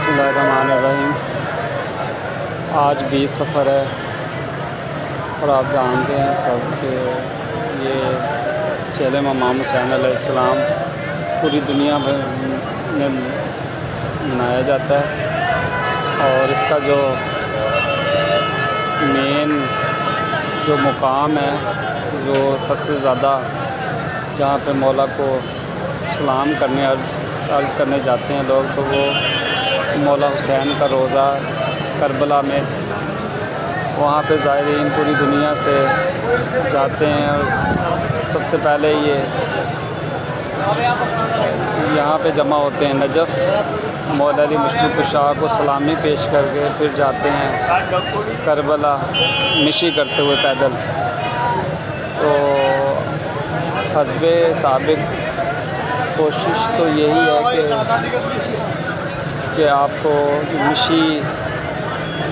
बिस्मिल्लाहिर्रहमानिर्रहीम। आज 20 सफ़र है और आप जानते हैं सब कि ये चेले इमाम हुसैन अलैहिस्सलाम पूरी दुनिया भर में मनाया जाता है और इसका जो मेन जो मुकाम है, जो सबसे ज़्यादा जहाँ पे मौला को सलाम करने अर्ज़ करने जाते हैं लोग, तो वो मौला हुसैन का रोज़ा करबला में, वहाँ पे ज़ायरीन पूरी दुनिया से जाते हैं और सबसे पहले ये यहाँ पे जमा होते हैं नजफ़ मौला अली मुश्किल कुशा को सलामी पेश करके फिर जाते हैं करबला मिशी करते हुए पैदल। तो हस्बे साबिक़ कोशिश तो यही है कि आपको मिशी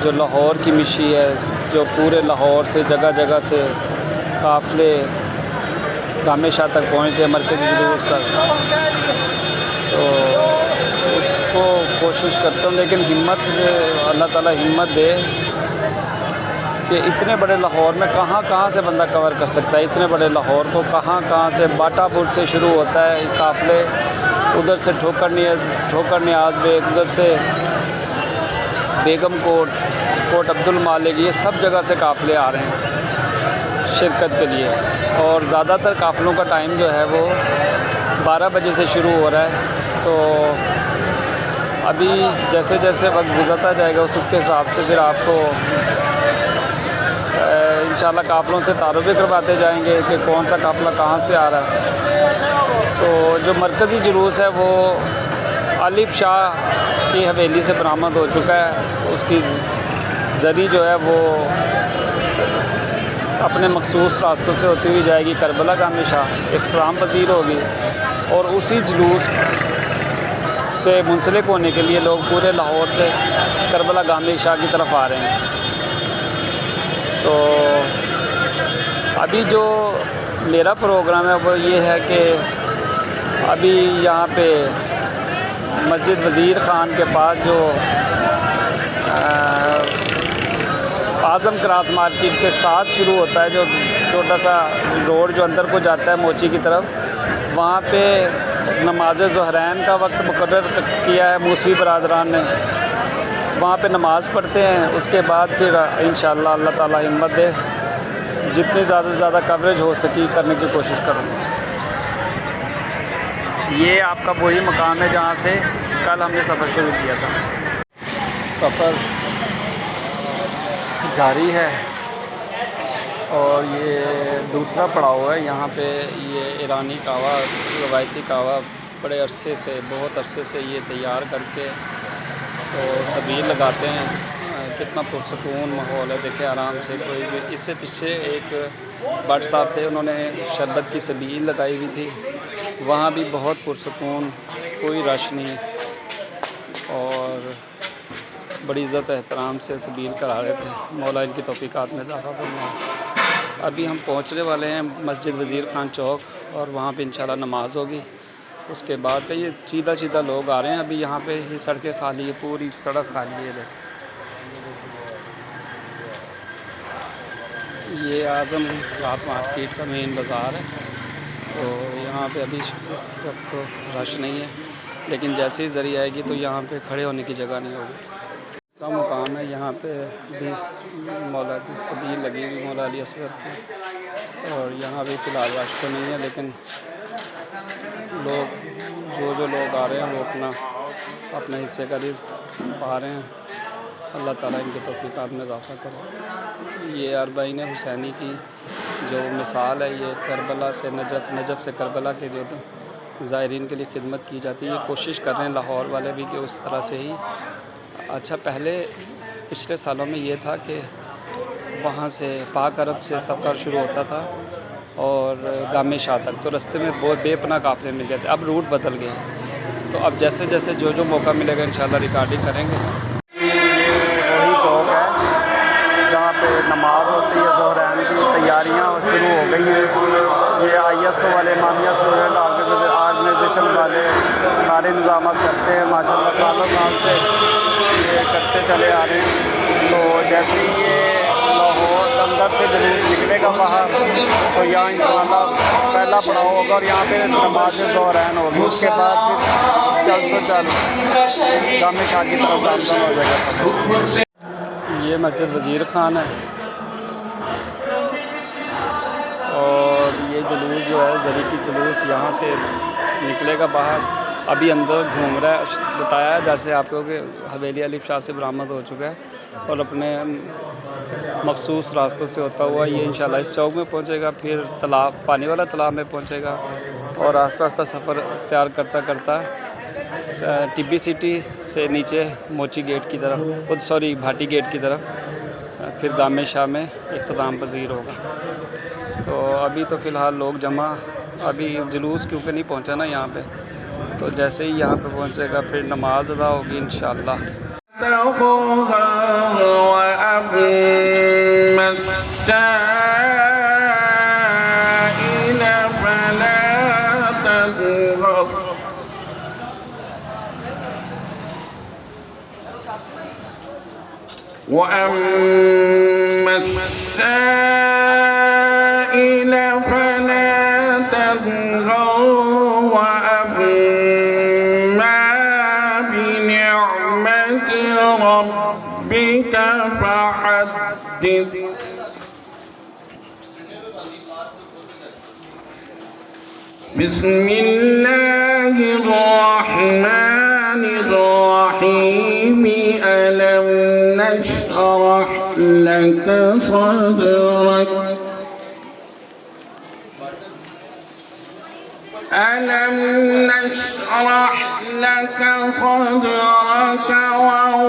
जो लाहौर की मिशी है, जो पूरे लाहौर से जगह जगह से काफ़िले गामे शाह तक पहुँचते हैं, मरकज़ी जुलूस तक, तो उसको कोशिश करता हूँ। लेकिन हिम्मत अल्लाह ताला हिम्मत दे कि इतने बड़े लाहौर में कहाँ से बंदा कवर कर सकता है। इतने बड़े लाहौर को कहाँ से बाटापुर से शुरू होता है काफ़िले, उधर से ठोकर नियाज़ बेग, उधर से बेगम कोट अब्दुल मालिक, ये सब जगह से काफ़िले आ रहे हैं शिरकत के लिए। और ज़्यादातर काफ़िलों का टाइम जो है वो 12 बजे से शुरू हो रहा है। तो अभी जैसे जैसे वक्त गुजरता जाएगा उसके हिसाब से फिर आपको इंशाल्लाह काफ़िलों से तारुफ़ भी करवाते जाएंगे कि कौन सा काफ़िला कहाँ से आ रहा है। तो जो मरकज़ी जुलूस है वो आलिफ शाह की हवेली से बरामद हो चुका है। उसकी ज़री जो है वो अपने मखसूस रास्तों से होती हुई जाएगी करबला गामी शाह, इख्तिताम पज़ीर होगी। और उसी जुलूस से मुंसलिक होने के लिए लोग पूरे लाहौर से करबला गामी शाह की तरफ आ रहे हैं। तो अभी जो मेरा प्रोग्राम है वो ये है कि अभी यहाँ पे मस्जिद वज़ीर ख़ान के पास जो आज़म क्रात मार्केट के साथ शुरू होता है, जो छोटा सा रोड जो अंदर को जाता है मोची की तरफ, वहाँ पे नमाज़ ज़ुहरैन का वक्त मुकर्रर किया है मूसवी बरादरान ने। वहाँ पे नमाज़ पढ़ते हैं, उसके बाद फिर इंशाअल्लाह अल्लाह ताला हिम्मत दे जितनी ज़्यादा से ज़्यादा कवरेज हो सकी करने की कोशिश करूँगा। ये आपका वही मकाम है जहाँ से कल हमने सफ़र शुरू किया था। सफ़र जारी है और ये दूसरा पड़ाव है। यहाँ पे ये ईरानी कहवा, रवायती कहवा बड़े अरसे से, बहुत अरसे से ये तैयार करके तो सबील लगाते हैं। कितना पुरसकून माहौल है, देखें आराम से। कोई भी इससे पीछे एक भट्ट साहब थे, उन्होंने शरबत की सबील लगाई हुई थी, वहाँ भी बहुत पुरसकून, कोई रश नहीं और बड़ी इज़्ज़त एहतराम से सबील करा रहे थे। मौला इनकी तौफ़ीक़ात में इज़ाफ़ा फरमाए। अभी हम पहुँचने वाले हैं मस्जिद वज़ीर ख़ान चौक और वहाँ पे इंशाल्लाह नमाज़ होगी। उसके बाद ये सीधा लोग आ रहे हैं। अभी यहाँ पे ये सड़कें खाली है, पूरी सड़क खाली है। ये आज़म क्रात मार्केट का मेन बाज़ार है। तो यहाँ पे अभी इस वक्त तो रश नहीं है, लेकिन जैसे ही ज़री आएगी तो यहाँ पे खड़े होने की जगह नहीं होगी। दूसरा मुकाम है, यहाँ पे भी मौला की सबील लगी हुई, मौला अली असगर की। और यहाँ भी फ़िलहाल रश तो नहीं है, लेकिन लोग जो लोग आ रहे हैं वो अपने हिस्से का रिज़्क़ पा रहे हैं। अल्लाह ताला इनके तौफ़ीक़ात में इज़ाफ़ा करे। ये अरबाईन हुसैनी की जो मिसाल है, ये करबला से नजफ़ से करबला के जो ज़ायरीन के लिए खिदमत की जाती है, ये कोशिश कर रहे हैं लाहौर वाले भी कि उस तरह से ही। अच्छा, पहले पिछले सालों में ये था कि वहाँ से पाक अरब से सफ़र शुरू होता था और गामे शाह तक, तो रास्ते में बहुत बेपनाह काफ़िले मिल जाते। अब रूट बदल गए हैं, तो अब जैसे जैसे जो मौका मिलेगा इंशाल्लाह रिकॉर्डिंग करेंगे। वही चौक है जहाँ पे नमाज होती है, ज़ुहरैन की तैयारियाँ शुरू हो गई हैं। ये ISO वाले, मामिया स्टूडेंट ऑर्गेनाइजेशन वाले सारे इंतजाम करते हैं माशाल्लाह सालों साल से। करते चले आ रहे हैं। तो जैसे ही ये लाहौर अंदर से जुलूस निकलेगा बाहर तो यहाँ इंशाअल्लाह पहला पड़ाव होगा और यहाँ पे नमाज ज़ोहरैन होगी। उसके बाद फिर चल जामे शाह की तरफ दामदम हो जाएगा। ये मस्जिद वज़ीर खान है और ये जुलूस जो है ज़री की जुलूस यहाँ से निकलेगा बाहर। अभी अंदर घूम रहा है। बताया जैसे आपको कि हवेली अलीफ शाह से बरामद हो चुका है और अपने मखसूस रास्तों से होता हुआ ये इंशाल्लाह इस चौक में पहुँचेगा, फिर तालाब पानी वाला तालाब में पहुँचेगा और आस्ता आस्ता सफ़र तैयार करता करता टिब्बी सिटी से नीचे मोची गेट की तरफ भाटी गेट की तरफ फिर गामे शाह में इख्तिताम पज़ीर होगा। तो अभी तो फ़िलहाल लोग जमा, अभी जुलूस क्योंकि नहीं पहुँचा ना यहाँ पे, तो जैसे ही यहाँ पे पहुँचेगा फिर नमाज अदा होगी इंशाअल्लाह। बिस्मिल्लाहिर्रहमानिर्रहीम। अलम नशरह लक सदरक अलम नशरह लक सदरक व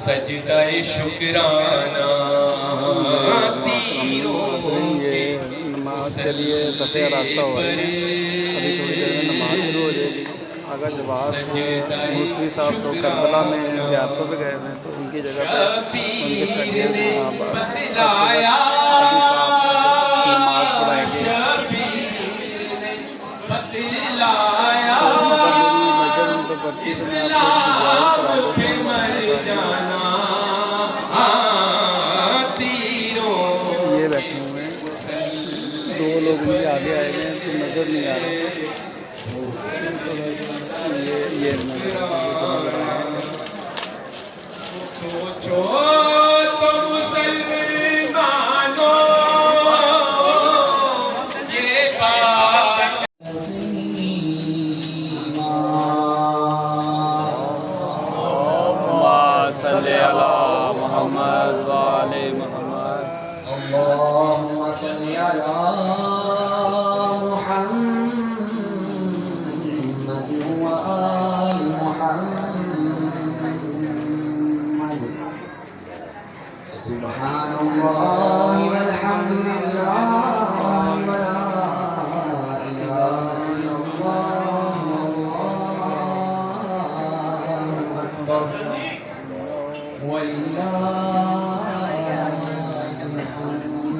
सजदाए शुक्राना नमाज के लिए सफ़े रास्ता हो रहा है। अभी थोड़ी देर में नमाज शुरू हो जाएगी। अगर जवाब मूसवी साहब तो करबला में ज़ियारतों पे गए हैं तो उनकी जगह पे उनके शागिर्द नमाज पढ़ाएंगे। ये बैठे हुए हैं, दो लोग मुझे आगे आए हुए हैं तो नज़र नहीं आ रहे। ये नज़र आ रहे हैं। सोचो तो मुसलमानों ये बात सल्ले अला मोहम्मद व आले मोहम्मद। अल्लाहुम्मा सल्ली अला मुहम्मद व आलि मुहम्मद। सुब्हानल्लाहि वल्हम्दुलिल्लाहि व ला इलाहा इल्लल्लाह वल्लाहु अकबर वलिल्लाहिल हम्द।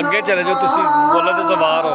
ਅੱਗੇ ਚਲੇ ਜਾਓ ਤੁਸੀਂ ਬੋਲੋ ਤੇ ਸਵਾਰ ਹੋ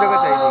जगह चाहिए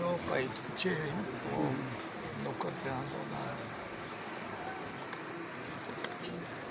वो भाई पीछे है ना वो नौकर पे हाथ होना है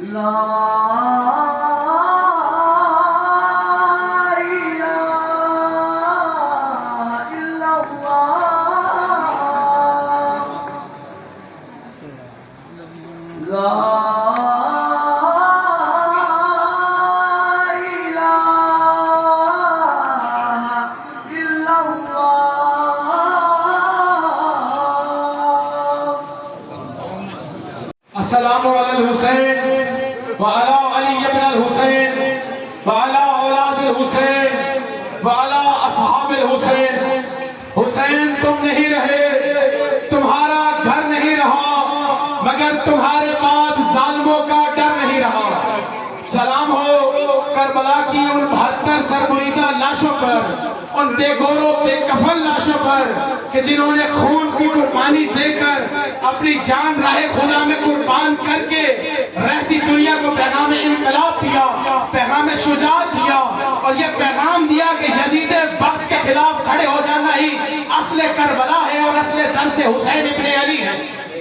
ला इलाहा इल्लल्लाह ला अस्सलामु अलल हुसैन व अला अली इब्न अल हुसैन व अला औलाद अल हुसैन व अला असहाब अल हुसैन। हुसैन तुम नहीं रहे, तुम्हारा घर नहीं रहा, मगर तुम्हारे बाद जालिमों का डर नहीं रहा। सलाम हो करबला की उन 72 सरबुरीदा लाशों पर, उन बेगोरों बेकफन लाशों पर कि जिन्होंने खून की कुर्बानी देकर अपनी जान राहे खुदा में कुर्बान करके रहती दुनिया को पैगाम इनकलाब दिया, पैगाम शुजाअत दिया और ये पैगाम दिया कि यजीद वक्त के खिलाफ खड़े हो जाना ही असले करबला है और असले दर्स हुसैन इब्न अली है।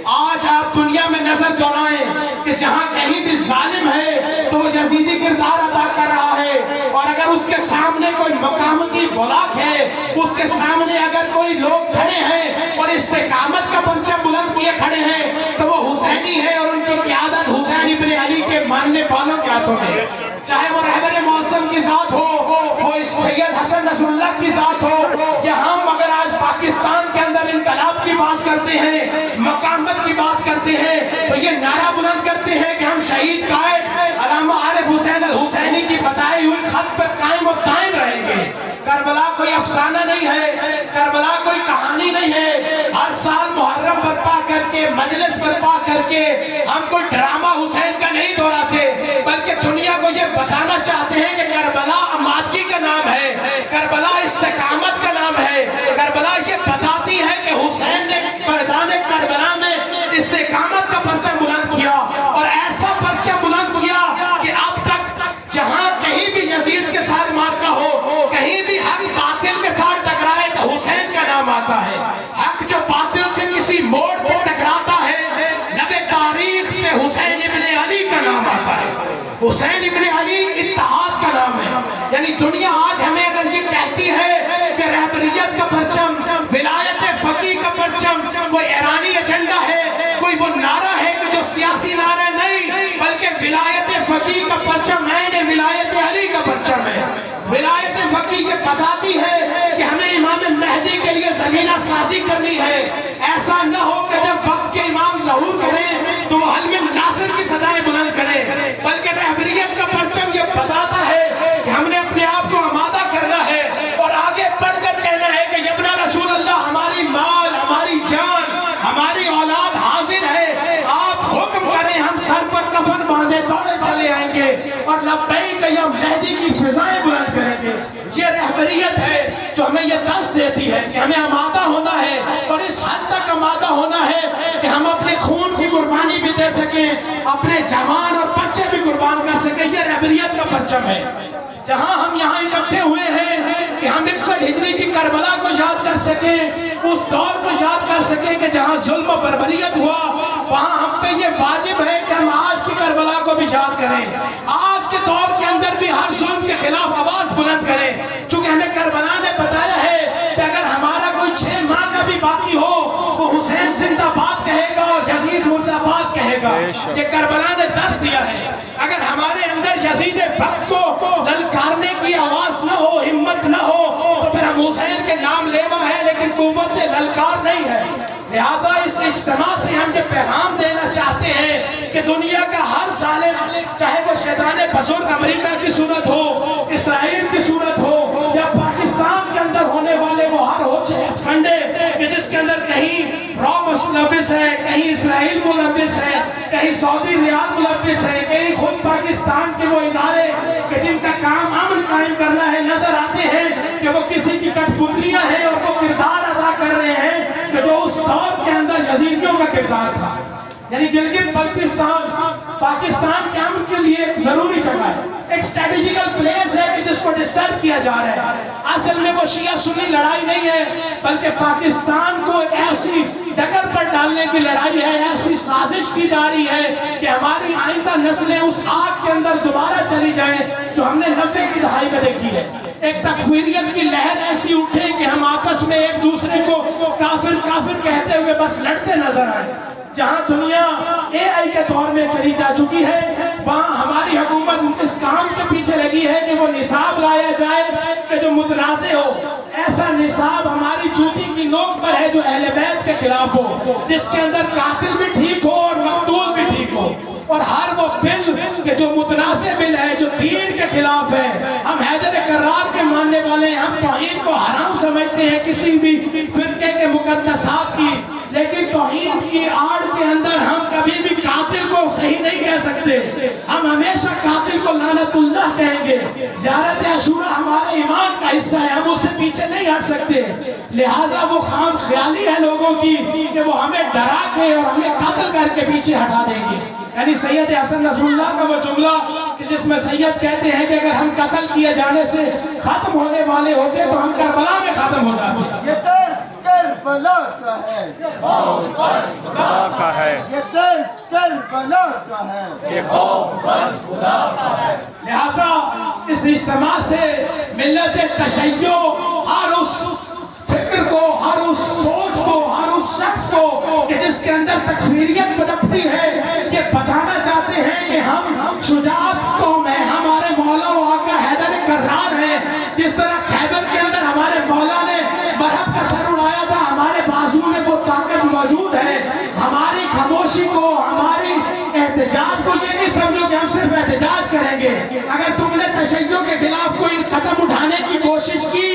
आज आप दुनिया में नजर दौड़ाएं कि जहां कहीं भी जालिम है तो वो यजीदी किरदार अदा कर रहा है, और अगर उसके सामने कोई मकामती बुलाक है, उसके सामने अगर कोई लोग खड़े हैं और इस्तेकामत का परचम बुलंद किए खड़े हैं तो वो हुसैनी है और उनकी क़यादत हुसैन इब्न अली के मानने वालों के हाथों में। चाहे वो रहबर मौसम की साथ हो, वो सैयद हसन नसरुल्लाह की साथ हो, या हम अगर आज पाकिस्तान के अंदर इनकलाब की बात करते हैं, मकामत की बात करते हैं, तो ये नारा बुलंद करते हैं कि हम शहीद कायद अल्लामा आरिफ हुसैन अल हुसैनी की बताई हुई खत पर कायम और दायम रहेंगे। करबला कोई अफसाना नहीं है, करबला कोई कहानी नहीं है। हर साल मुहर्रम बर्पा करके, मजलिस बर्पा करके हम कोई ड्रामा हुसैन का नहीं दोहराते, बल्कि दुनिया को ये बताना चाहते हैं कि करबला आमादगी का नाम है, करबला इस्तेकामत का नाम है। करबला ये बताती है कि हुसैन ने मैदान करबला में इस्तेकामत का परचम बुलंद किया, और ऐसा परचम बुलंद किया कि अब तक जहां कहीं भी यजीद के साथ मार्का हो, कहीं भी हक बातिल के साथ टकराए तो हुसैन का नाम आता है। हक जो बातिल से किसी मोड़ पे टकराता है, नबे तारीख में हुसैन इब्न अली का नाम आता है। हुसैन इब्न अली इत्तेहाद का नाम है। यानी दुनिया आज हमें अगर ये कहती है कि रहबरियत का परचम, विलायत फकीह का परचम कोई ईरानी एजेंडा है, कोई वो नारा है कि जो सियासी नारा नहीं, बल्कि विलायत फकीह का परचम मैंने विलायत अली का परचम है। विलायत फकीह ये बताती है कि हमें इमाम मेहदी के लिए ज़मीना साजी करनी है। ऐसा न हो कि जब वक्त के इमाम ज़हूर करें तो वो हल में नासिर की सदाएं बुलंद करें, बल्कि रहबरियत का परचम ये बताता है कि हमने अपने आप को आमादा करना है और आगे बढ़कर कहना है कि यब्ना रसूल अल्लाह, हमारी माल, हमारी जान, हमारी औलाद हाजिर है, आप हुक्म करें, हम सर पर कफन बांधे दौड़े चले आएंगे और लब्बैक या मेहदी की फिजाएं बुलंद करेंगे। ये रहबरियत है जो हमें ये दर्स देती है कि हमें आमादा होना है, और इस हद तक आमादा होना है कि हम अपने खून की कुर्बानी भी दे सकें, अपने जवान और बच्चे भी कुर्बान कर सकें। ये रहबरियत का परचम है। जहां हम यहाँ इकट्ठे हुए हैं कि हम 61 हिजरी की करबला को याद कर सकें, उस दौर को याद कर सकें कि जहां जुल्म और बर्बरियत हुआ, वहां हम पे ये वाजिब है कि हम आज की करबला को भी याद करें, आज के दौर के अंदर भी हर जुल्म के खिलाफ आवाज बुलंद करें। चूंकि हमें करबला ने बताया है कि अगर हमारा कोई 6 माह का भी बाकी हो, वो हुसैन जिंदाबाद कहेगा और यजीद मुर्दाबाद कहेगा। ये करबला ने दर्श दिया है। अगर हमारे अंदर यजीद वक्त को ललकारने की आवाज न हो, हिम्मत न हो, तो फिर हम हुसैन के नाम लेवा है लेकिन कुव्वत ललकार नहीं है। लिहाजा इस इज्तिमा से हम ये पैगाम देना चाहते हैं कि दुनिया का हर साले, चाहे वो शैतान बुजुर्ग अमेरिका की सूरत हो, इसराइल की सूरत हो, या पाकिस्तान के अंदर होने वाले वो हर हथकंडे कि जिसके अंदर कहीं रॉ मुलविस है, कहीं इसराइल मुलविस है, कहीं सऊदी रियाद मुलविस है, कहीं खुद पाकिस्तान के वो इदारे कि जिनका काम अमन कायम करना है, नजर आते हैं कि वो किसी की कठपुतलियां हैं और वो किरदार अदा कर रहे हैं कि जो उस दौर के अंदर यजीदियों का किरदार था। यानी गिलगित बल्तिस्तान पाकिस्तान कैंप के लिए एक जरूरी जगह है, एक स्ट्रेटेजिकल प्लेस है कि जिसको डिस्टर्ब किया जा रहा है। असल में वो शिया सुन्नी लड़ाई नहीं है, बल्कि पाकिस्तान को एक ऐसी डगर पर डालने की लड़ाई है, ऐसी साजिश की जा रही है कि हमारी आइंदा नस्लें उस आग के अंदर दोबारा चली जाएं जो हमने 90 की दहाई में देखी है। एक तकफीरियत की लहर ऐसी उठे कि हम आपस में एक दूसरे को काफिर काफिर कहते हुए बस लड़ते नजर आए। जहां दुनिया AI के दौर में चली जा चुकी है, वहां हमारी हुकूमत इस काम के पीछे लगी है कि वो निसाब लाया जाए कि जो मुतनाज़े हो, ऐसा निसाब हमारी जूती की नोक पर है जो अहले बैत के खिलाफ हो, जिसके अंदर कातिल भी ठीक हो और मकतूल भी ठीक हो। और हर वो बिल के जो मुतनाज़े बिल है, जो दीन के खिलाफ है, हम हैदर कर्रार के मानने वाले हैं, हम तौहीद को हराम समझते हैं किसी भी फिरके के मुकद्दसात की, लेकिन तौहीद की आड़ के अंदर हम कभी भी कातिल को सही नहीं कह सकते। हम हमेशा कातिल को लानतुल्लाह कहेंगे। ज़ियारत अशूरा हमारे ईमान का हिस्सा है, हम उससे पीछे नहीं हट सकते। लिहाजा वो खाम ख्याली है लोगों की कि वो हमें डरा के और हमें कत्ल करके पीछे हटा देंगे। यानी सैयद हसन नसरुल्लाह का वो जुमला कि जिसमें सैयद कहते हैं कि अगर हम कत्ल किए जाने से खत्म होने वाले होते तो हम करबला में खत्म हो जाते। ये दर्स करबला का है, खुदा का है, ये दर्स करबला का है, ये खौफ बस खुदा का है। लिहाजा इस इज्तिमा से मिल्लत तशय्यो हर उस फिक्र को, हर उस सोच को, हर उस शख्स को कि जिसके अंदर तकफीरियत पनपती है, ये बताना चाहते हैं कि हम शुजाअत कौम है, हमारे मौला व आका हैदर कर्रार है। जिस तरह खैबर के अंदर हमारे मौला ने बरहक का सर उड़ाया था, हमारे बाजू में वो ताकत मौजूद है। हमारी खामोशी को, हमारी एहतजाज को ये नहीं समझो कि हम सिर्फ एहतजाज करेंगे। अगर तुमने तशय्यो के खिलाफ कोई कदम उठाने की कोशिश की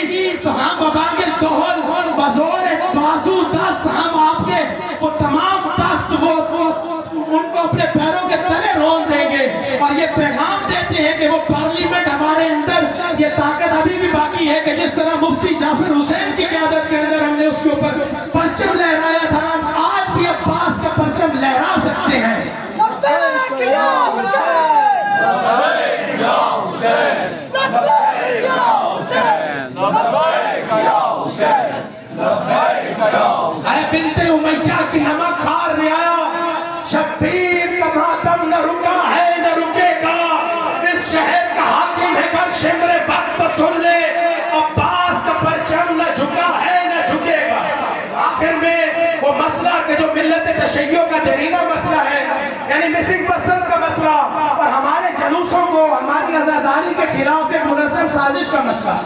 तो हम बबागे दोहल बजोर बाजू दस्त हम आपके वो तमाम तख्त वो उनको अपने पैरों के तले रोल देंगे। और ये पैगाम देते हैं कि वो पार्लियामेंट हमारे अंदर ये ताकत अभी भी बाकी है कि जिस तरह मुफ्ती जाफिर हुसैन की क़यादत के अंदर हमने उसके ऊपर परचम लहराया था, हम आज भी अब्बास का परचम लहरा सकते हैं। बिनते उमैया की नमक खार रियाया, शब्बीर का मातम न रुका है न रुकेगा। इस शहर का हाकिम है कर शिमरे वक्त तो सुन ले, अब्बास का परचम न झुका है न झुकेगा। आखिर में वो मसला के जो मिल्लत तशय्यो का देरीना मसला है, यानी मिसिंग पर्सन्स का मसला और हमारे जलूसों को, हमारी आज़ादारी के खिलाफ एक मुनज़्ज़म साजिश का मसला,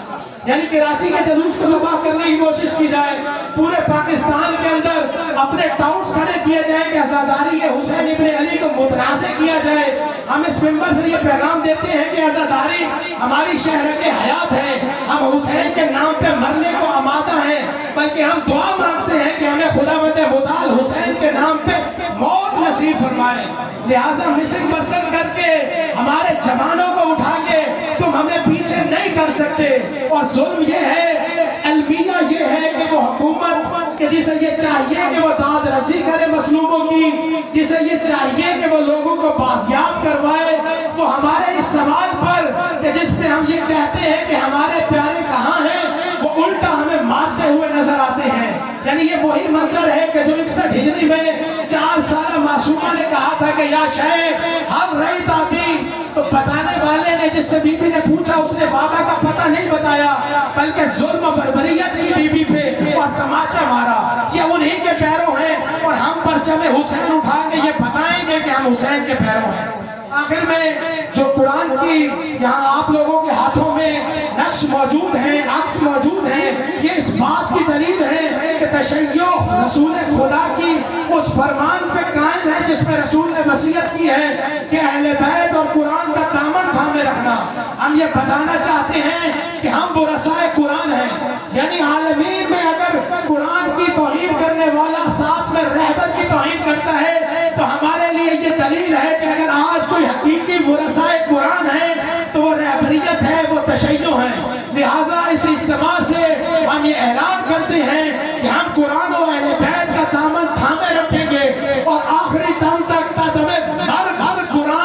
यानी कराची के जलूस को तबाह करने की कोशिश की जाए। पूरे पाकिस्तान के अंदर अपने टाउट्स खड़े किए जाए कि आज़ादारी के हुसैन इब्न अली को मुतनाज़े किया जाए। हम इस मिंबर से ये पैगाम देते हैं कि आज़ादारी हमारी शहर के हयात है, हम हुसैन के नाम पे मरने को आमादा हैं, बल्कि हम दुआ मांगते हैं कि हमें खुदावंद मुताल हुसैन के नाम पे मौत नसीब फरमाए। लिहाजा मिसिंग पर्सन करके हमारे जवानों को उठा के तुम हमें पीछे नहीं कर सकते। और जुल्म ये है, अलमिया ये है कि वो हुकूमत कि जिसे ये चाहिए कि वो दाद रसी करे मसलूबों की, जिसे ये चाहिए कि वो लोगों को बाजियाब करवाए, वो हमारे इस सवाल पर कि जिस पे हम ये कहते हैं कि हमारे प्यारे कहाँ हैं, वो उल्टा हमें मारते हुए नजर आते हैं। यानी ये वही मंजर है कि जो 61 हिजरी में 4 साल मासूमा ने कहा था कि या शेख हल रही दादी, तो बताने वाले ने, जिससे बीबी ने पूछा, उसने बाबा का पता नहीं बताया, बल्कि जुल्म बर्बरियत की बीबी पे और तमाचा मारा। ये उन्हीं के पैरों हैं और हम परचम हुसैन उठा के ये बताएंगे कि हम हुसैन के पैरों हैं। आखिर में जो कुरान की यहाँ आप लोगों के हाथों में नक्श मौजूद है, अक्स मौजूद है, ये इस बात की दलील है कि तशय्यो रसूल खुदा की उस फरमान पे कायम है जिसमें रसूल ने वसीयत की है कि अहले बैत और कुरान का दामन थामे रखना। हम ये बताना चाहते हैं कि हम बुरसाए कुरान हैं, यानी आलमीन में अगर कुरान की तौहीन करने वाला साथ में रहबर की तौहीन करता है तो हमारे लिए ये दलील है कि अगर आज कोई हकीकी बुरसाए कुरान है तो वो रहबरियत है, वो तशय्यो है। लिहाजा इस इज्तिमा से हम ये ऐलान करते हैं कि हम कुरान और अहले बैत का दामन थामे रखेंगे और आखिरी दम तक भर भर कुरान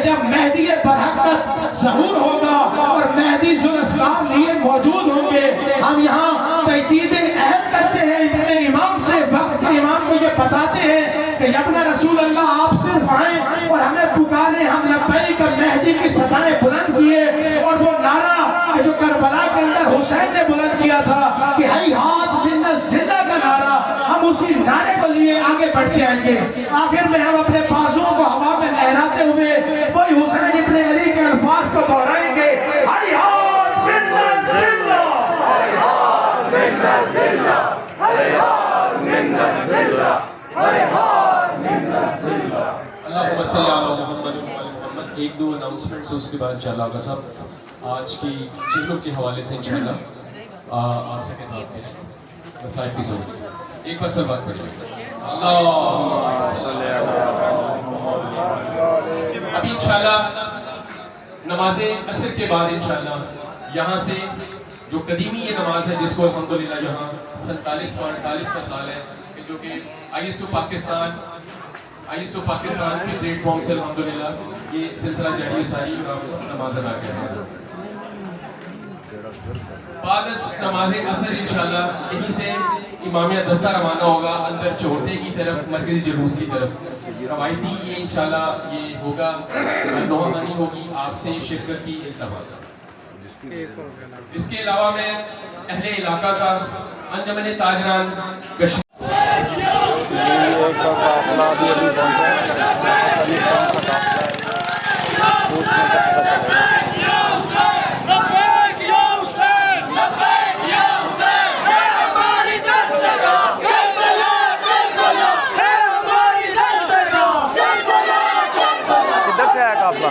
जब मेहदी बरहकत ज़हूर होगा और मेहदी ज़ुल्फ़कार लिए मौजूद होंगे, हम यहाँ तजदीद अहद करते हैं अपने इमाम से, वक्त के इमाम को ये बताते हैं कि यब्ने रसूल अल्लाह आप सिर्फ आए और हमें पुकारे, हम लब्बैक मेहदी की सदाएं बुलंद किए। और वो नारा जो करबला के अंदर हुसैन ने बुलंद किया था कि हैहात बिन ज़िंदा का नारा, हम उसी नारे को लिए आगे बढ़ते आएंगे। आखिर में हम अपने बाजुओं को हवा में लहराते हुए वही हुसैन इब्ने अली के अल्फाज को दोहराएंगे, हैहात बिन ज़िंदा, हैहात बिन ज़िंदा, हैहात बिन ज़िंदा, हैहात बिन ज़िंदा। अल्लाहुम्मा सल्ली अला मुहम्मद व अला मुहम्मद। एक दो अनाउंसमेंट्स उसके बाद इंशाअल्लाह का सब आज की चीज़ों के हवाले से इंशाअल्लाह आपसे खिताब करें। साइड पीस होगी, एक बार सब बात करिए। अभी इंशाअल्लाह नमाज़े असर के बाद इंशाअल्लाह यहाँ से जो कदीमी ये नमाज है जिसको अल्हम्दुलिल्लाह यहाँ 47 और 48 का साल है, जो कि ISO पाकिस्तान के प्लेटफॉर्म से अल्हम्दुलिल्लाह ये सिलसिला जारी सारी नमाज अदा कर रहे हैं। बाद नमाज असर इंशाअल्लाह यहीं से इमामिया दस्ता रवाना होगा अंदर चौटे की तरफ, मरकजी जुलूस की तरफ। रवायती ये इंशाअल्लाह ये होगा, नौमानी होगी, आपसे शिरकत की इल्तमास। इसके अलावा मैं अहले इलाका का अंजमन ताजरान कश्मीर काफिला अभी अभी पहुँचा है, कभी कौन सा काफिला है वो उसमें से पता चलेगा। किधर से आया काफिला?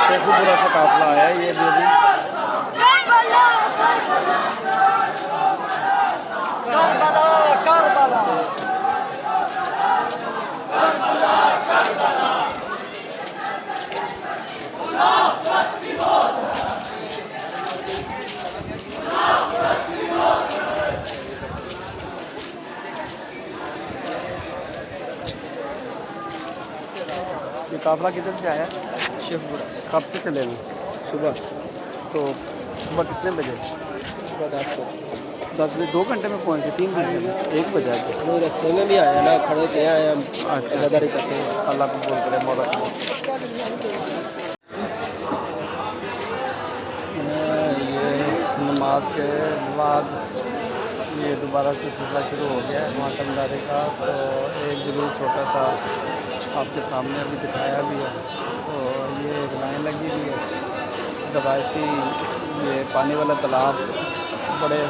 शेखुपुरा से काफिला आया है ये भी अभी। ये काफिला किधर से आया? शेखपुरा से। कब से चले हुए? सुबह। तो सुबह कितने बजे? सुबह 10 बजे। 2 घंटे में पहुँचे? 3 घंटे में? 1 बजे आए? नहीं, रास्ते में भी आए ना, खड़े थे आए हम। अच्छा, ज़्यादा करते हैं। अल्लाह को बोल करे मौला को। ये नमाज के बाद ये दोबारा से सिलसिला शुरू हो गया है मातमदारी का। तो एक जुलूस छोटा सा आपके सामने अभी दिखाया भी है। तो ये एक लाइन लगी हुई है रवायती, ये पानी वाला तालाब बड़े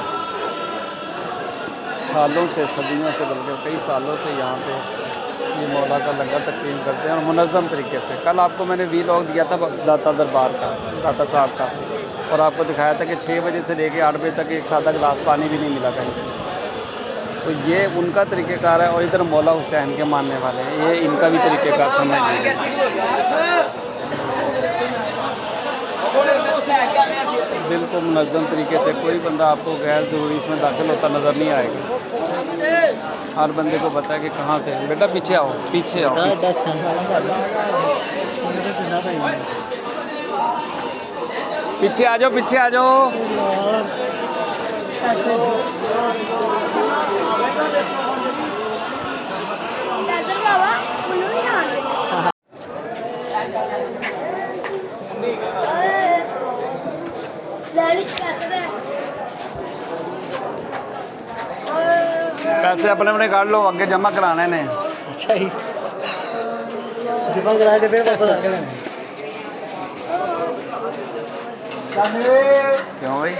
सालों से, सदियों से, बल्कि कई सालों से यहाँ पे ये मौला का लंगर तकसीम करते हैं और मुनज़्ज़म तरीके से। कल आपको मैंने वीलॉग दिया था दाता दरबार का, दाता साहब का, और आपको दिखाया था कि 6 बजे से लेकर 8 बजे तक एक सादा गिलास पानी भी नहीं मिला कहीं से। तो ये उनका तरीक़ेकार है। और इधर मौला हुसैन के मानने वाले हैं, ये इनका भी तरीक़ेकार समझ लीजिए। बिल्कुल मुनज़्ज़म तरीके से, कोई बंदा आपको गैर ज़रूरी इसमें दाखिल होता नज़र नहीं आएगा। हर बंदे को पता है कि कहाँ से। बेटा पीछे आओ, पीछे आओ, पीछे। पीछे आ जाओ, पीछे आ जाओ। पैसे अपने अपने काट लो, आगे जमा कराने ने। अच्छा ही जमा करा के फिर वापस आके लेंगे। क्यों भाई,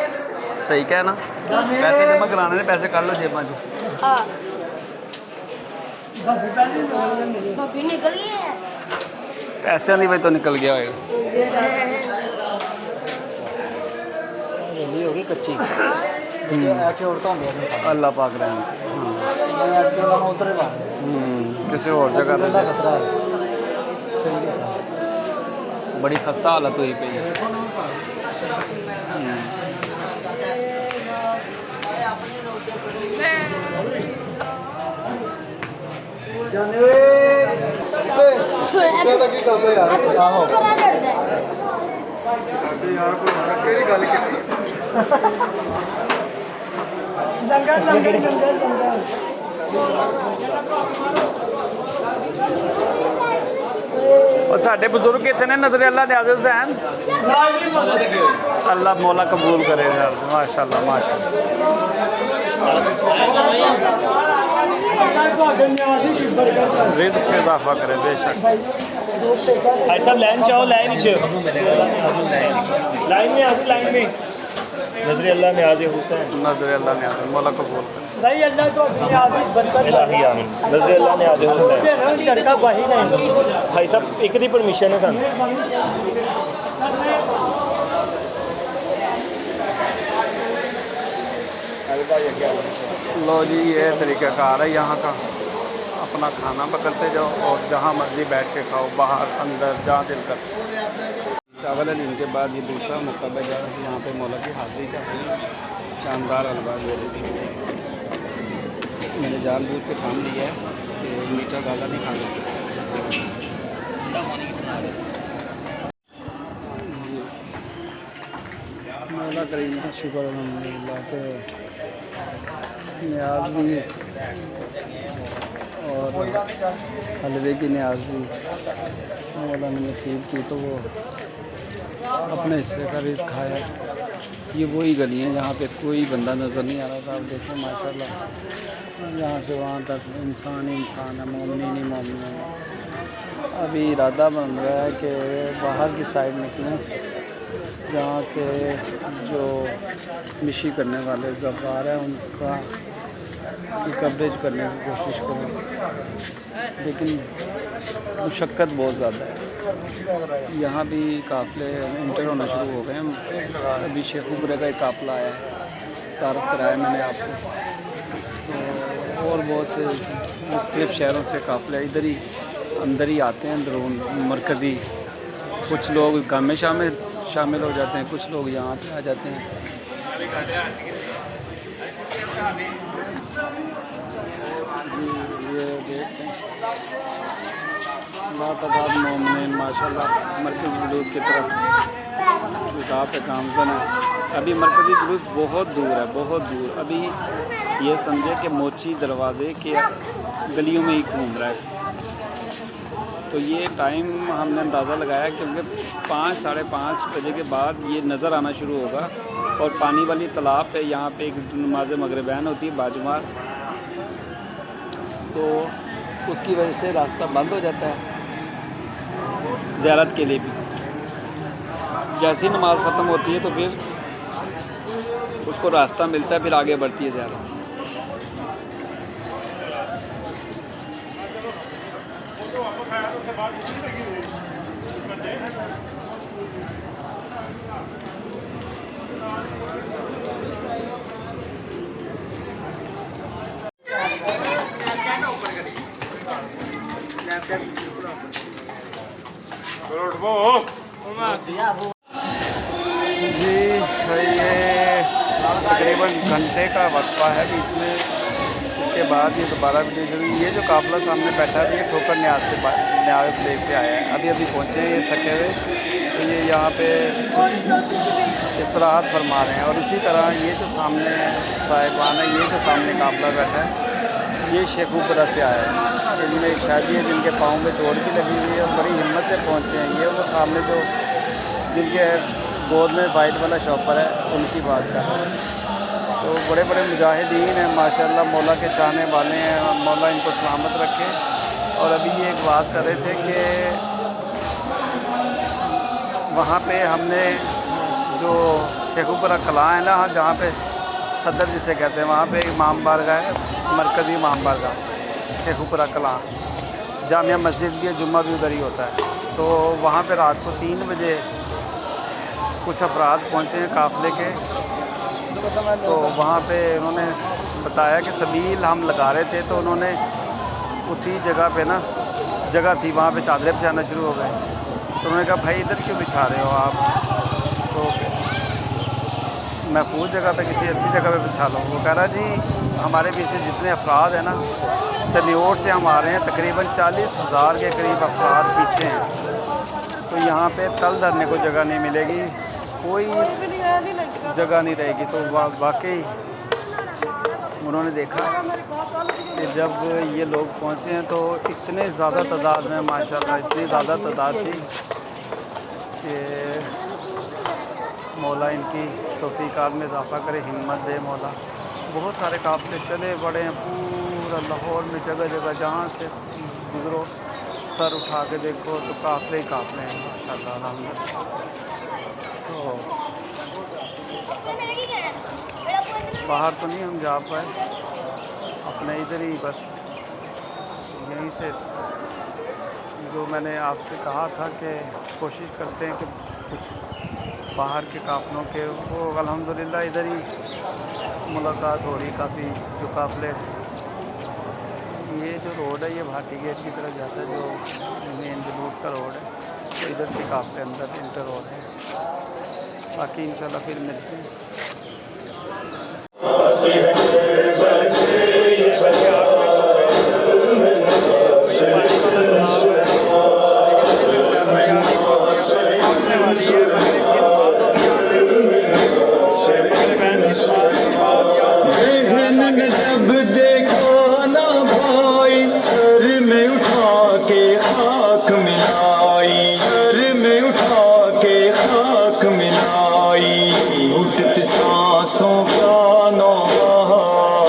सही क्या है ना? पैसे जमा कराने ने, पैसे काट लो जेबा चो। निकल गया पैसे नहीं भाई तो निकल गया होगा। ये होगी कच्ची अल्लाह पाक रहे किसी और जगह बड़ी खस्ता हालत हुई पे और साढ़े बुजुर्ग कितने नजर अल्लाह न्याज़ हुसैन अल्लाह मौला कबूल करे माशाल्लाह माशाल्लाह रिज़्क़ से इजाफा करे बेशक भाई साहब लाइन चाहो लाइन नीचे लाइन में आगे लाइन में नजर अल्लाह न्याज़ हुसैन नजर अल्लाह न्याज़ मौला कबूल करे नहीं अल्लाह तो इलाही आमीन नजर अल्लाह न्याज़ हुसैन लड़का वाही नहीं भाई साहब एक दी परमिशन है सन लो जी ये तरीक़ाकार है यहाँ का अपना खाना पकड़ते जाओ और जहाँ मर्ज़ी बैठ के खाओ बाहर अंदर जहाँ दिल कर चावल है इनके बाद ये दूसरा मौका पे जा रहा है यहाँ पे मौला की हाज़िरी का शानदार अलवाज दे देती है मैंने जानबूझ के ठान लिया है कि मीठा ज़्यादा नहीं खाना मौला करीम का शुक्र अल्हम्दुलिल्लाह के न्याज भी और हलवे की न्याज भी मौला ने नसीब की तो वो अपने हिस्से का रिज़्क़ खाया। ये वही गली हैं जहाँ पे कोई बंदा नज़र नहीं आ रहा था। आप देखें माशाल्लाह यहाँ से वहाँ तक इंसान ही इंसान है, मोमिन ही मोमिन है। अभी इरादा बन रहा है कि बाहर की साइड निकलें जहाँ से जो मिशी करने वाले ज़फ़ार हैं उनका की कवरेज करने की कोशिश करूँ, लेकिन मुशक्क़त बहुत ज़्यादा है। यहाँ भी काफ़िले इंटर होना शुरू हो गए हैं। अभी शेखुपुरे का एक काफ़िला आया है, तारुफ कराया मैंने आपको। तो और बहुत से मुख्तलिफ़ शहरों से काफ़िले इधर ही अंदर ही आते हैं, अंदरून मरकज़ी। कुछ लोग काम में शामिल हो जाते हैं, कुछ लोग यहाँ पे आ जाते हैं। ये देखते हैं लातादाद मोमिन माशाल्लाह मरकज़ी जुलूस की तरफ रुकाव पे गामज़न है। अभी मरकज़ी जुलूस बहुत दूर है, बहुत दूर। अभी ये समझे कि मोची दरवाज़े के गलियों में ही घूम रहा है। तो ये टाइम हमने अंदाज़ा लगाया क्योंकि 5 साढ़े 5 बजे के बाद ये नज़र आना शुरू होगा। और पानी वाली तालाब पे यहाँ पे एक नमाज़ मगरिबैन होती है बाजुमार, तो उसकी वजह से रास्ता बंद हो जाता है ज़ियारत के लिए भी। जैसे ही नमाज़ ख़त्म होती है तो फिर उसको रास्ता मिलता है, फिर आगे बढ़ती है ज़ियारत। जी ये तकरीबन घंटे का वक्फा है बीच में, इसके बाद ये दोबारा वीडियो शुरू। ये जो काफ़िला सामने बैठा है ये ठोकर न्याज प्लेस से आया है। अभी पहुँचे ये थके हुए, तो ये यहाँ पे कुछ इस्तराहत फरमा रहे हैं। और इसी तरह ये जो सामने साहिबान है, ये जो सामने काफ़िला बैठा है ये शेखुपुरा से आया है। इनमें एक शादी है जिनके पाँव में चोट भी लगी हुई है और बड़ी हिम्मत से पहुँचे हैं। ये वो सामने जो जिनके गोद में वाइट वाला शॉपर है उनकी बात कर रहे हैं। तो बड़े बड़े मुजाहिदीन हैं माशाल्लाह, मौला के चाहने वाले हैं, मौला इनको सलामत रखे। और अभी ये एक बात कर रहे थे कि वहाँ पे हमने जो शेखुपुरा कला है ना, जहाँ पे सदर जिसे कहते हैं, वहाँ पे इमाम बारगाह है, मरकज़ी इमाम बारगाह शेखुपुरा कला, जामिया मस्जिद भी है, जुम्मा भी उधर ही होता है। तो वहाँ पे रात को 3 बजे कुछ अफराद पहुँचे हैं काफ़िले के। तो वहाँ पे उन्होंने बताया कि सबील हम लगा रहे थे, तो उन्होंने उसी जगह पे ना जगह थी वहाँ पे चादरें बिछाना शुरू हो गए। तो उन्होंने कहा भाई इधर क्यों बिछा रहे हो आप, तो महफूज जगह पे किसी अच्छी जगह पे बिछा लो। वो कह रहा जी हमारे पीछे जितने अफराद हैं ना चनियोट से हम आ रहे हैं। तकरीबन 40,000 के करीब अफराद पीछे हैं। तो यहाँ पे तल धरने को जगह नहीं मिलेगी, कोई जगह नहीं रहेगी। तो वाकई उन्होंने देखा कि जब ये लोग पहुँचे हैं तो इतने ज़्यादा तादाद में, माशाल्लाह इतनी ज़्यादा तादाद थी कि मौला इनकी तौफीकात में इजाफ़ा करे, हिम्मत दे मौला। बहुत सारे काफ़िले चले बड़े हैं पूरा लाहौर में, जगह जगह जहाँ से गुजरो सर उठा के देखो तो काफ़िले ही काफ़िले हैं माशाल्लाह अल्हम्दुलिल्लाह। तो बाहर तो नहीं हम जा पाए, अपने इधर ही बस यहीं से जो मैंने आपसे कहा था कि कोशिश करते हैं कि कुछ बाहर के काफ़िलों के, वो अल्हम्दुलिल्लाह इधर ही मुलाकात हो रही काफ़ी। जो काफ़िले, ये जो रोड है ये भाटी गेट की तरफ जाता है, जो मेन जुलूस का रोड है, तो इधर से काफ़िले अंदर इंटर हो रहे हैं। बाकी इंशाल्लाह फिर मिलते हैं। जब देखा ना भाई, सर में उठा के खाक मिलाई, सर में उठा के खाक मिलाई, उठती सांसों का नौबहार।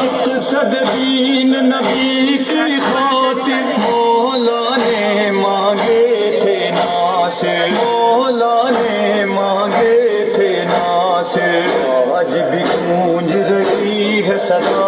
मकसद दीन नबी की खातिर मौला ने मांगे थे नासिर, मौला ने मांगे थे नासिर, आज भी गूंज रही है सदा।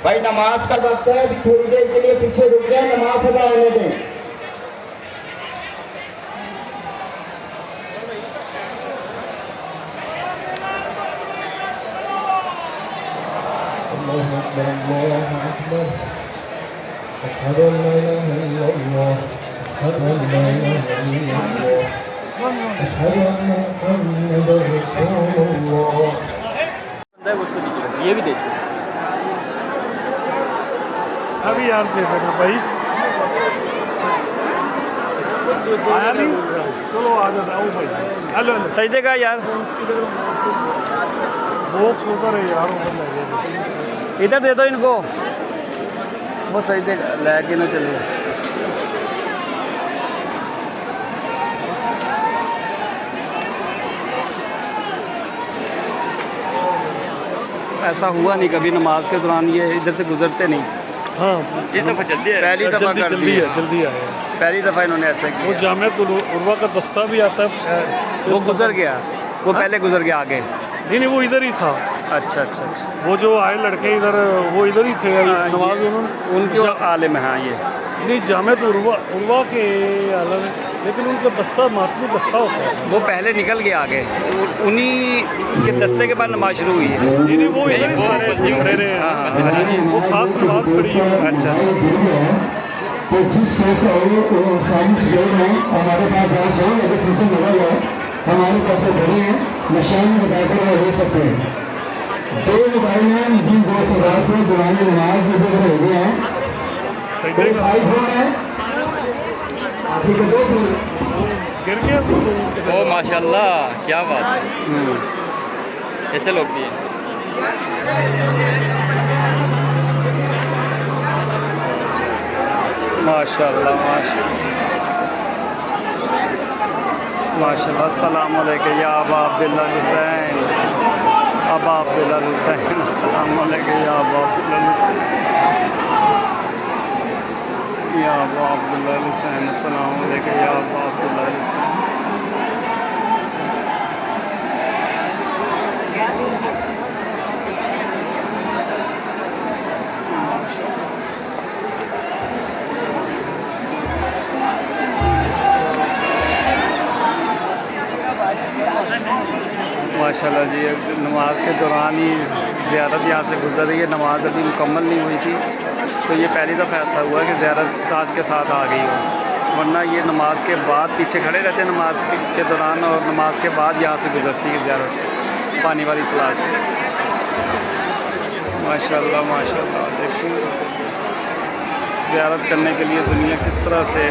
भाई नमाज का वक्त है, अभी थोड़ी देर के लिए पीछे रुक जाए, नमाज अदा होने दें। ये भी देखिए अभी यार देख रहे भाई आया नहीं, चलो आ जाता हूँ भाई। हेलो सजदे का यार बॉक्स ऊपर है यार, ऊपर लगे। इधर दे दो इनको, वो सजदे लेके ना चले। ऐसा हुआ नहीं कभी नमाज के दौरान ये इधर से गुजरते नहीं। हाँ इस दफ़ा जल्दी है, पहली दफ़ा कर दी है, जल्दी आए। पहली दफ़ा इन्होंने ऐसा वो किया। जामियातुल उर्वा का दस्ता भी आता है, वो गुजर गया, वो पहले गुजर गया आगे। नहीं वो इधर ही था। अच्छा अच्छा अच्छा, वो जो आए लड़के इधर, वो इधर ही थे नमाज उन्होंने उनके आलिम है। हाँ ये नहीं जामियातुल उर्वा के आलम है, लेकिन उनका दस्ता मातमी दस्ता होता है। वो पहले निकल गया आगे, उन्हीं के दस्ते के बाद नमाज शुरू हुई है। नहीं वो इधर ही सारे खड़े रहे हैं। वो साथ नमाज पढ़ी है। अच्छा तो जिस से साइंस लोग हैं हमारे पास, जहाँ से अगर सिस्टम मोबाइल है हमारे पास तो बड़ी है, निशान बताकर वो ले सकते हैं। 2 मोबाइल हैं, जिन 2 सवाल को दुरानी नमाज में हो गए हैं। सही कोई भाई फोन है आपकी को 2 फोन गिर गया तो ओ माशाल्लाह क्या बात है, ऐसे लोग भी हैं। माशाल्लाह माशाल्लाह। अस्सलाम वालेकुम या अबा अब्दुल्ला हुसैन, अबा अब्दुल्ला हुसैन, अस्सलाम वालेकुम या अबा अब्दुल्ला हुसैन, या अबा अब्दुल्ला हुसैन, अस्सलाम वालेकुम या अबा अब्दुल्ला हुसैन। माशाल्लाह जी, नमाज के दौरान ही ज़ियारत यहाँ से गुजर रही है। नमाज अभी मुकम्मल नहीं हुई थी, तो ये पहली दफ़ा ऐसा हुआ कि ज़ियारत साथ के साथ आ गई हो, वरना ये नमाज के बाद पीछे खड़े रहते हैं नमाज के दौरान, और नमाज के बाद यहाँ से गुजरती है ज़ियारत पानी वाली तला से। माशाल्लाह माशाल्लाह, देखिए ज़ियारत करने के लिए दुनिया किस तरह से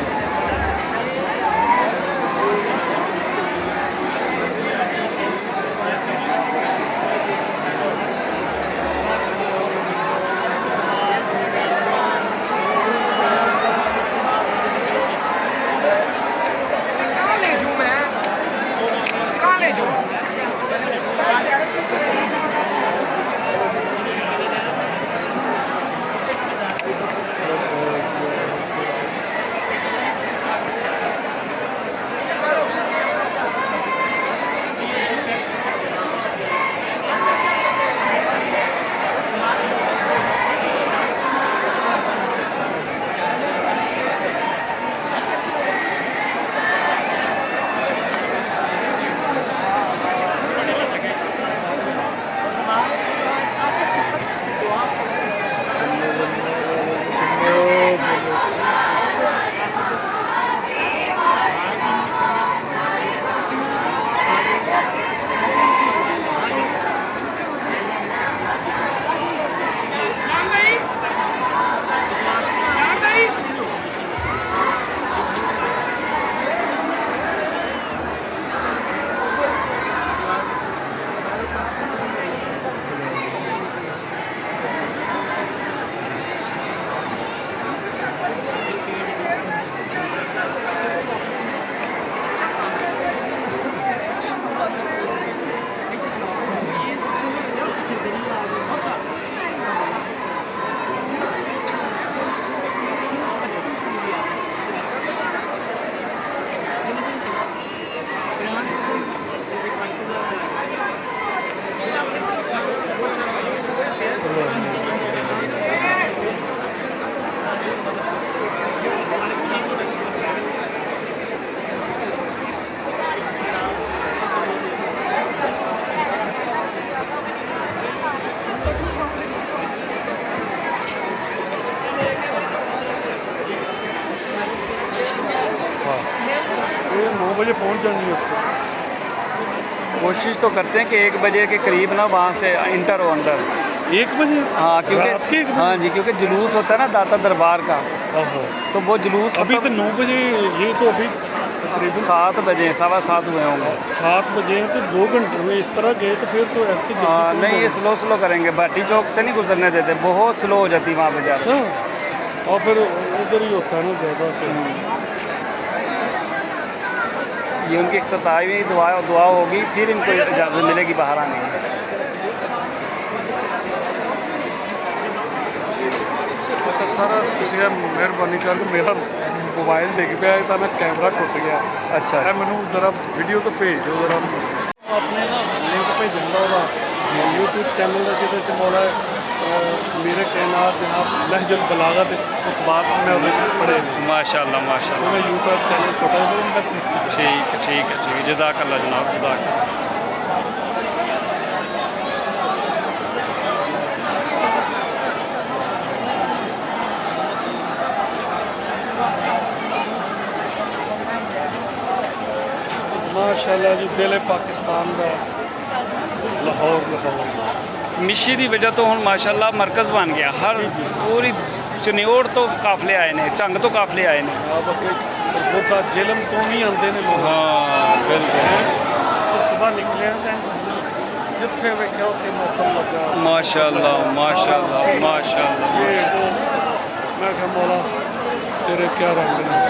ये 9 बजे पहुँच जाएंगे। कोशिश तो करते हैं कि 1 बजे के करीब ना वहाँ से इंटर हो अंदर। 1 बजे? हाँ, रात के 1 क्योंकि बजे? हाँ जी, क्योंकि जुलूस होता है ना दाता दरबार का, तो वो जुलूस अभी तो 9 बजे, ये तो अभी तकरीबन 7 बजे 7:15 हुए होंगे। 7 बजे हैं, तो 2 घंटे में इस तरह गए तो फिर तो ऐसे जल्दी हाँ कौन नहीं, ये जाएगा? स्लो करेंगे, भाटी चौक से नहीं गुजरने देते, बहुत स्लो हो जाती वहाँ पे ज़्यादा। अच्छा, और फिर उधर ही होता है ना ज़्यादा। ये उनकी इख्तितामी दुआ होगी, फिर इनको इजाज़त मिलेगी बाहर आने की। अच्छा सारा तुसी मेहरबानी करके मेरा मोबाइल डिग पिया था, मैं कैमरा टुट गया। अच्छा, मैनू जरा वीडियो तो भेज दो जरा, अपने ना लिंक भेजना यूट्यूब चैनल का जिहदे च मौला मेरे कहनार जनाब लहजुल बलागत खुतबात में पढ़े माशाल्लाह माशाल्लाह। मैं यूट्यूब चैनल छोटा ठीक है जी, जज़ाकल्लाह जनाब, जज़ाकल्लाह। माशाल्लाह जी, दिल पाकिस्तान का लाहौर मिशी की वजह तो हम माशाल्लाह मरकज़ बन गया, हर पूरी चनियोड़ तो काफले आए ने, झंग तो काफले आए ने, बहुत जेलम तो नहीं आते ने लोग। हाँ बिल्कुल, तो सुबह निकले जिथे वेख्या उत्थे मौसम लगा। माशाल्लाह माशाल्लाह माशाल्लाह। ये तो मैं क्या मौला तेरे क्या रंग हैं।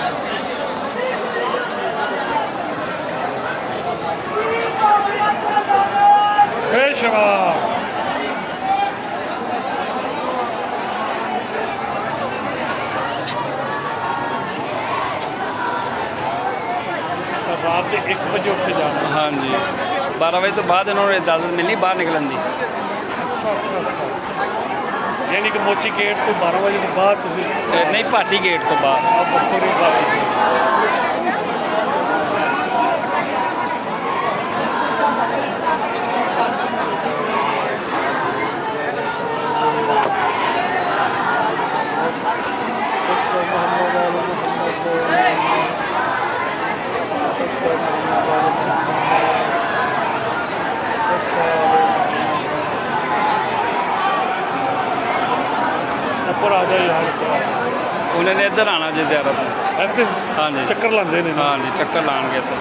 पेशवा रात के 1 बजे उठ जाना। हाँ जी 12 बजे तो बाद इन्होंने इजाज़त मिलनी बाहर निकलन दी। अच्छा यानी कि मोची गेट तो 12 बजे के बाद नहीं भाटी गेट तो बाद बखोरी बात ऊपर आ जाए यार उन्होंने इधर आना जी ज़्यारत ऐसे हाँ जी चक्कर लाते हैं। हाँ जी चक्कर लाएंगे तो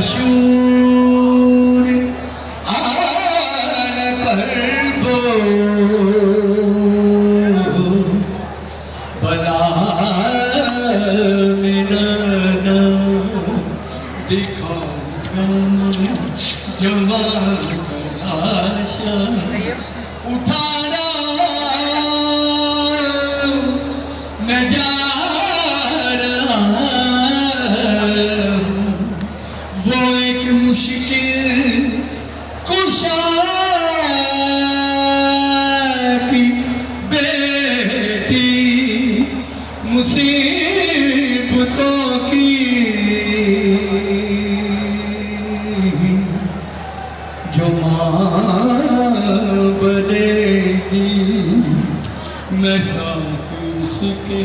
शूर आन करबो बला मिनना दिखाऊंगा जवान का आशा उठाना मैं जा रहा वो एक मुश्किल कुशा की बेटी मुसीबतों की जो माँ बनेगी मैं साथ उसके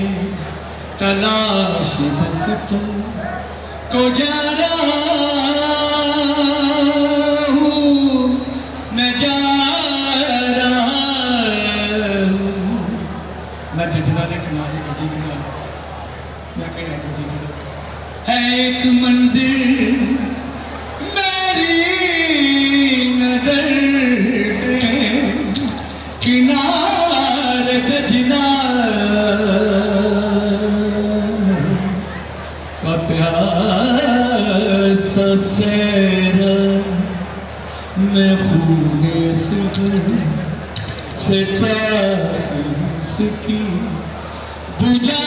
तलाश वक्तों को जा रहा हूँ मैं जा रहा हूँ मैं जितना देखना है गड्डी गिरा मैं कहना गड्डी गिरा है एक मंजिल मेरी नजर किनारे दजना का प्यासा सेरा मैं खूने से प्यास की बुझा